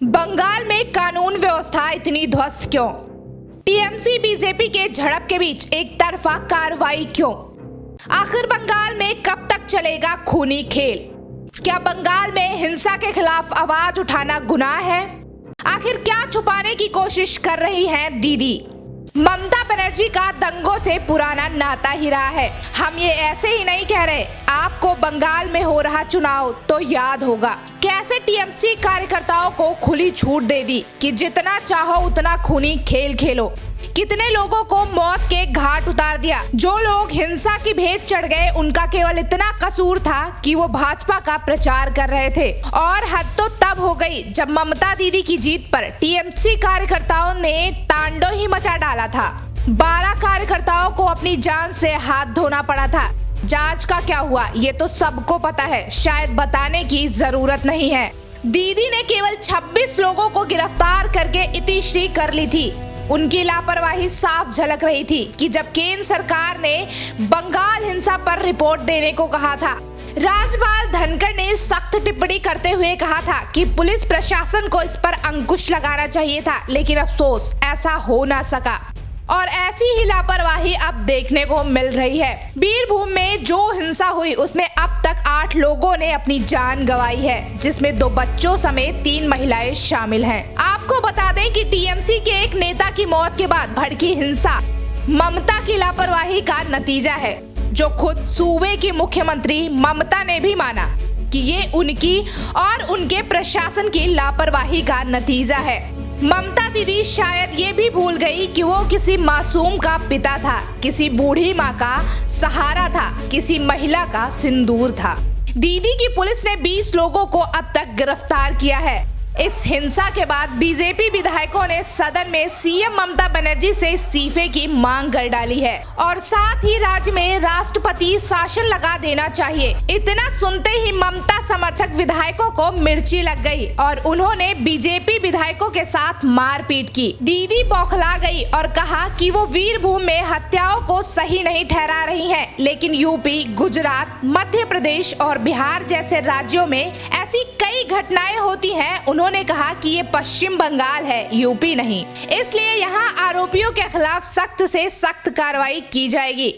बंगाल में कानून व्यवस्था इतनी ध्वस्त क्यों? टीएमसी बीजेपी के झड़प के बीच एक तरफा कार्रवाई क्यों? आखिर बंगाल में कब तक चलेगा खूनी खेल? क्या बंगाल में हिंसा के खिलाफ आवाज उठाना गुनाह है? आखिर क्या छुपाने की कोशिश कर रही हैं दीदी? ममता बनर्जी का दंगों से पुराना नाता ही रहा है। हम ये ऐसे ही नहीं कह रहे। आपको बंगाल में हो रहा चुनाव तो याद होगा कैसे टीएमसी कार्यकर्ताओं को खुली छूट दे दी कि जितना चाहो उतना खूनी खेल खेलो। कितने लोगों को मौत के घाट उतार दिया। जो लोग हिंसा की भेंट चढ़ गए उनका केवल इतना कसूर था कि वो भाजपा का प्रचार कर रहे थे। और हद तो तब हो गई जब ममता दीदी की जीत पर टीएमसी कार्यकर्ताओं ने तांडव ही मचा डाला था। 12 कार्यकर्ताओं को अपनी जान से हाथ धोना पड़ा था। जांच का क्या हुआ ये तो सबको पता है, शायद बताने की जरूरत नहीं है। दीदी ने केवल 26 लोगों को गिरफ्तार करके इतिश्री कर ली थी। उनकी लापरवाही साफ झलक रही थी कि जब केंद्र सरकार ने बंगाल हिंसा पर रिपोर्ट देने को कहा था, राज्यपाल धनखड़ ने सख्त टिप्पणी करते हुए कहा था कि पुलिस प्रशासन को इस पर अंकुश लगाना चाहिए था, लेकिन अफसोस ऐसा हो ना सका। और ऐसी ही लापरवाही अब देखने को मिल रही है। बीरभूम में जो हिंसा हुई उसमें अब तक 8 लोगों ने अपनी जान गंवाई है, जिसमें 2 बच्चों समेत 3 महिलाएं शामिल हैं। आपको बता दें कि टीएमसी के एक नेता की मौत के बाद भड़की हिंसा ममता की लापरवाही का नतीजा है, जो खुद सूबे की मुख्यमंत्री ममता ने भी माना कि ये उनकी और उनके प्रशासन की लापरवाही का नतीजा है। ममता दीदी शायद ये भी भूल गई कि वो किसी मासूम का पिता था, किसी बूढ़ी माँ का सहारा था, किसी महिला का सिंदूर था। दीदी की पुलिस ने 20 लोगों को अब तक गिरफ्तार किया है। इस हिंसा के बाद बीजेपी विधायकों ने सदन में सीएम ममता बनर्जी से इस्तीफे की मांग कर डाली है और साथ ही राज्य में राष्ट्रपति शासन लगा देना चाहिए। इतना सुनते ही ममता समर्थक विधायकों को मिर्ची लग गई और उन्होंने बीजेपी विधायकों के साथ मारपीट की। दीदी बौखला गई और कहा कि वो वीरभूम में हत्याओं को सही नहीं ठहरा रही है, लेकिन यूपी, गुजरात, मध्य प्रदेश और बिहार जैसे राज्यों में ऐसी कई घटनाएं होती हैं। उन्होंने कहा कि ये पश्चिम बंगाल है, यूपी नहीं, इसलिए यहाँ आरोपियों के खिलाफ सख्त से सख्त कार्रवाई की जाएगी।